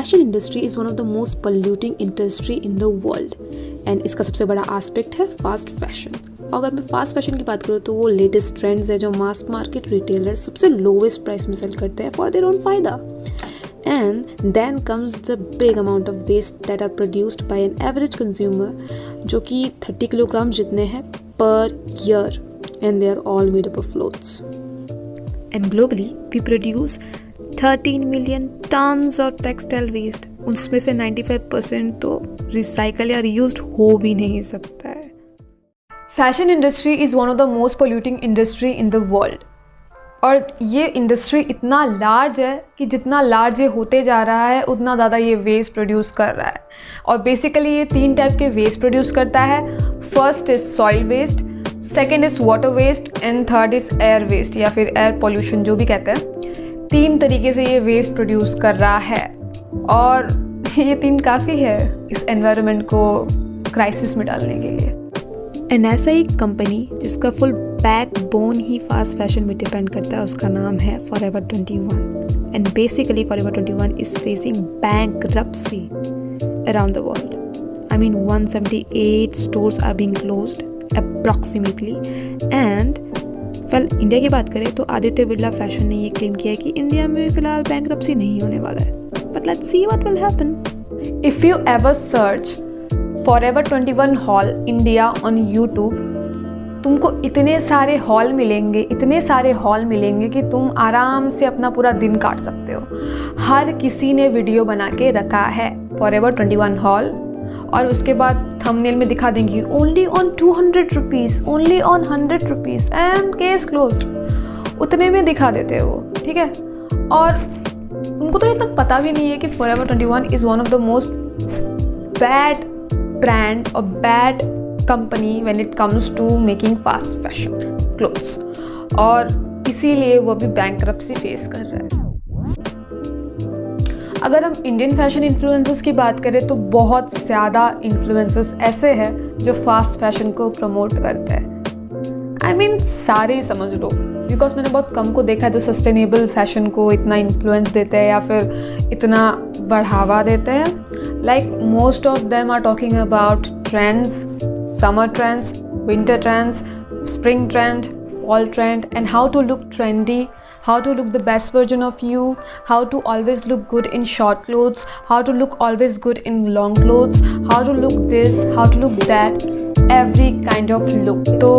Fashion industry is one of the most polluting industry in the world and इसका सबसे बड़ा aspect है fast fashion. अगर मैं फास्ट फैशन की बात करूँ तो वो लेटेस्ट ट्रेंड्स है जो मास मार्केट रिटेलर्स सबसे लोवेस्ट प्राइस में सेल करते हैं फॉर देयर ओन फायदा। And then comes the big amount of waste that are produced by an average consumer जो कि 30 किलोग्राम जितने हैं per year and they are all made up of clothes. And globally we produce 13 million tons of textile waste. उसमें से 95% तो recycle या reused हो भी नहीं सकता है। Fashion industry is one of the most polluting industry in the world और ये इंडस्ट्री इतना लार्ज है कि जितना लार्ज ये होते जा रहा है उतना ज़्यादा ये वेस्ट प्रोड्यूस कर रहा है। और बेसिकली ये 3 टाइप के वेस्ट प्रोड्यूस करता है। First is soil waste, second is water waste and third is air waste या फिर एयर पोल्यूशन जो भी कहते हैं। 3 तरीके से ये वेस्ट प्रोड्यूस कर रहा है और ये 3 काफ़ी है इस एनवायरनमेंट को क्राइसिस में डालने के लिए। एंड ऐसा एक कंपनी जिसका फुल बैकबोन ही फास्ट फैशन में डिपेंड करता है उसका नाम है Forever 21 and basically Forever 21 is facing bankruptcy around the world. I mean 178 stores are being closed approximately and well India की बात करें तो आदित्य बिरला फैशन ने ये क्लेम किया है कि इंडिया में फिलहाल बैंकरप्सी नहीं होने वाला है, but let's see what will happen. If you ever search forever 21 hall India on YouTube, तुमको इतने सारे हॉल मिलेंगे कि तुम आराम से अपना पूरा दिन काट सकते हो। हर किसी ने वीडियो बना के रखा है फॉरएवर 21 हॉल और उसके बाद थंबनेल में दिखा देंगी only on 200 rupees, only on 100 rupees and case closed. उतने में दिखा देते हैं वो, ठीक है। और उनको तो इतना पता भी नहीं है कि forever 21 is one of the most bad brand or bad company when it comes to making fast fashion clothes और इसीलिए वो भी bankruptcy फेस कर रहा है। अगर हम इंडियन फैशन इन्फ्लुएंसर्स की बात करें तो बहुत ज़्यादा इन्फ्लुएंसर्स ऐसे हैं जो फास्ट फैशन को प्रमोट करते हैं। आई मीन सारे ही समझ लो, बिकॉज मैंने बहुत कम को देखा है जो सस्टेनेबल फैशन को इतना इन्फ्लुएंस देते हैं या फिर इतना बढ़ावा देते हैं। Like most of them are talking about trends, summer trends, winter trends, spring trend, fall trend and how to look trendy, how to look the best version of you, how to always look good in short clothes, how to look always good in long clothes, how to look this, how to look that, every kind of look। तो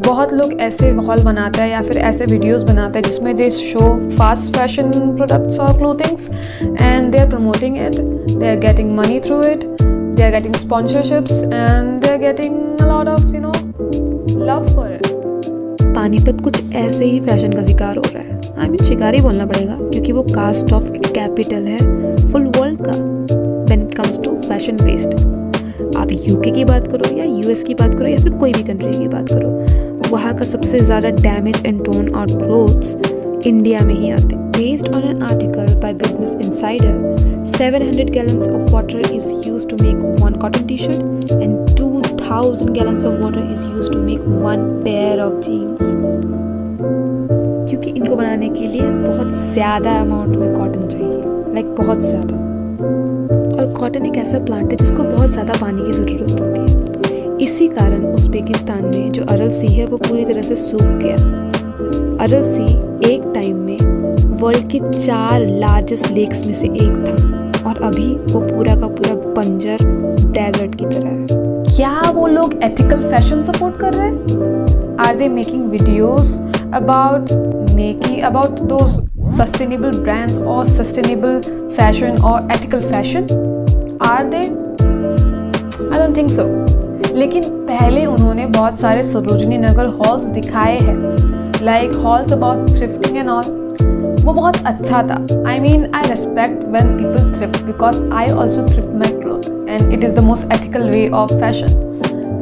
बहुत लोग ऐसे hall बनाते हैं या फिर ऐसे videos बनाते हैं जिसमें they show fast fashion products और clothings and they are promoting it, they are getting money through it, they are getting sponsorships and they are getting a lot of you know love for it. Panipat कुछ ऐसे ही fashion का शिकार हो रहा है। I mean शिकार ही बोलना पड़ेगा क्योंकि वो कास्ट ऑफ कैपिटल है फुल वर्ल्ड का when it comes to fashion based. आप यूके की बात करो या यूएस की बात करो या फिर कोई भी कंट्री की बात करो, वहाँ का सबसे ज़्यादा डैमेज एंड टोन और क्लोथ्स इंडिया में ही आते हैं। Based on an article by business insider, 700 gallons of water is used to make one cotton t-shirt and 2000 gallons of water is used to make one pair of jeans। क्योंकि इनको बनाने के लिए बहुत ज़्यादा अमाउंट में कॉटन चाहिए, like बहुत ज़्यादा। और कॉटन एक ऐसा प्लांट है जिसको बहुत ज़्यादा पानी की ज़रूरत होती है। इसी कारण उज़्बेकिस्तान में जो अरल सी है वो पूरी तरह से सूख गया। अरल सी एक टाइम में वर्ल्ड के 4 लार्जेस्ट लेक्स में से एक था और अभी वो पूरा का पूरा बंजर डेजर्ट की तरह है। क्या वो लोग एथिकल फैशन सपोर्ट कर रहे हैं? Are they making videos about those sustainable brands or sustainable fashion or ethical fashion? Are they? I don't think so। लेकिन पहले उन्होंने बहुत सारे सरोजनी नगर हॉल्स दिखाए हैं, like halls about thrifting and all. वो बहुत अच्छा था। I mean I respect when people thrift because I also thrift my clothes and it is the most ethical way of fashion।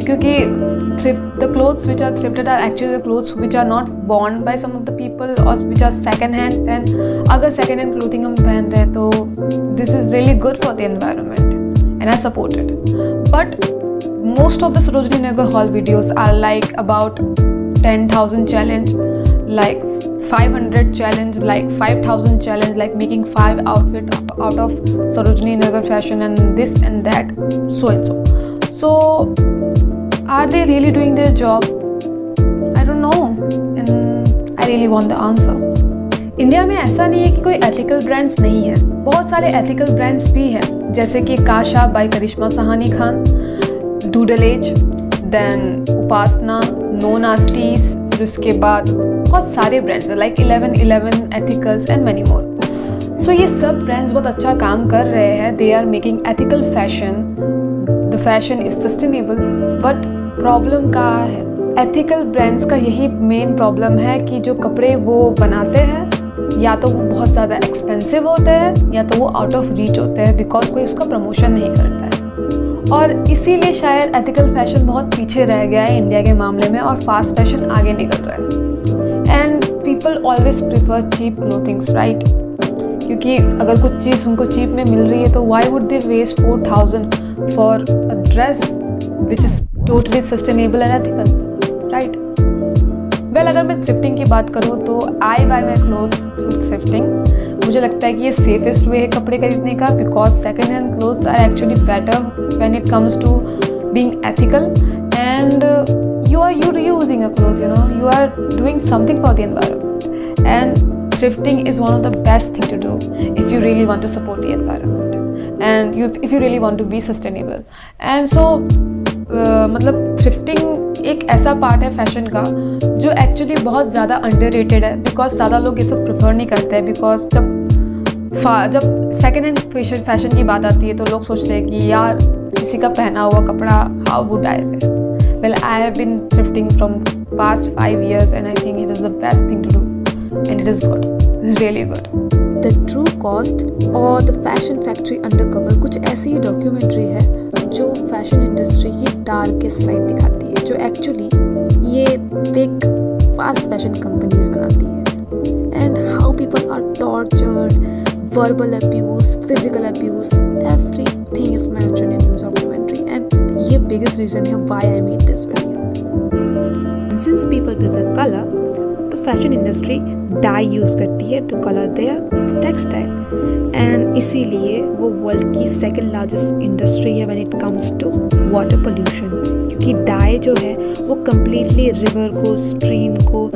क्योंकि the clothes which are thrifted are actually the clothes which are not worn by some of the people or which are second hand and अगर second hand clothing हम पहन रहे हैं तो this is really good for the environment and I support it। But most of the Sarojini Nagar haul videos are like about 10,000 challenge, like 500 challenge, like 5,000 challenge, like making 5 outfits out of Sarojini Nagar fashion and this and that, so and so. So are they really doing their job? I don't know, and I really want the answer. India में ऐसा नहीं है कि कोई ethical brands नहीं है, बहुत सारे एथिकल ब्रांड्स भी हैं, जैसे कि काशा बाय करिश्मा सहानी खान, डूडलेज, देन उपासना, नो नास्टीज, फिर उसके बाद बहुत सारे ब्रांड्स हैं like 1111 ethicals and many more. So ये सब ब्रांड्स बहुत अच्छा काम कर रहे हैं. They are making ethical fashion, the fashion is sustainable. But problem कहाँ है? एथिकल ब्रांड्स का यही मेन प्रॉब्लम है कि जो कपड़े वो बनाते हैं या तो वो बहुत ज़्यादा एक्सपेंसिव होते हैं या तो वो आउट ऑफ रीच होते हैं, बिकॉज कोई उसका प्रमोशन नहीं करता है. और इसीलिए शायद एथिकल फैशन बहुत पीछे रह गया है इंडिया के मामले में और फास्ट फैशन आगे निकल रहा है. And people always prefer cheap clothings, right? क्योंकि अगर कुछ चीज़ उनको चीप में मिल रही है तो why would they waste 4,000 for a dress which is totally sustainable and ethical, right? Well, अगर मैं थ्रिफ्टिंग की बात करूँ तो I buy my clothes through thrifting. मुझे लगता है कि ये सेफेस्ट वे है कपड़े खरीदने का, because second hand clothes are actually better when it comes to being ethical. And you are reusing a cloth, you are doing something for the environment, and thrifting is one of the best thing to do if you really want to support the environment and if you really want to be sustainable. And so मतलब thrifting एक ऐसा part है fashion का जो actually बहुत ज़्यादा underrated है, because ज़्यादा लोग ये सब प्रेफर नहीं करते हैं. बिकॉज जब सेकेंड हैंड फैशन की बात आती है तो लोग सोचते हैं कि यार किसी का पहना हुआ कपड़ा, how would I wear? Well, I have been thrifting from past 5 years and I think it is the best thing to do and it is good, really good. The True Cost और The Fashion Factory Undercover कुछ ऐसी ही documentary है जो fashion industry की darkest side दिखाती है, जो actually ये बिग फास्ट फैशन कंपनीज बनाती है. And how people are tortured, verbal abuse, physical abuse, everything is mentioned in this documentary, and ये biggest reason है why I made this video. And since people prefer color, तो fashion industry dye use करती है to color their textile, and इसीलिए वो world की second largest industry है when it comes to water pollution, क्योंकि dye जो है वो completely river को, stream को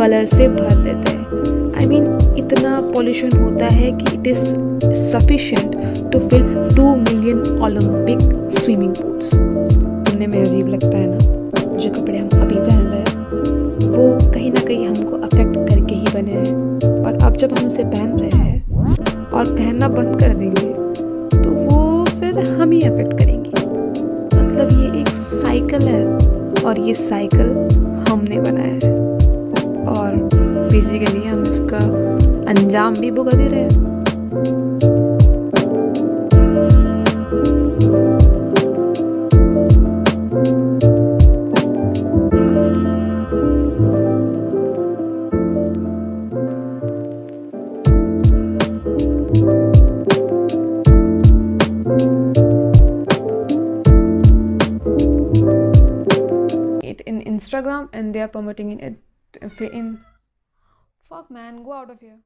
color से भर देता है. I mean, इतना पॉल्यूशन होता है कि it is sufficient to fill 2 million Olympic swimming pools. सुनने में अजीब लगता है ना? जो कपड़े हम अभी पहन रहे हैं वो कहीं ना कहीं हमको अफेक्ट करके ही बने हैं, और अब जब हम उसे पहन रहे हैं और पहनना बंद कर देंगे तो वो फिर हम ही अफेक्ट करेंगे. मतलब ये एक साइकिल है और ये साइकिल हमने बनाया है और बेसिकली हम इसका अंजाम भी भुगत दे रहे हैं. It in Instagram and they are promoting it in fuck man, go out of here.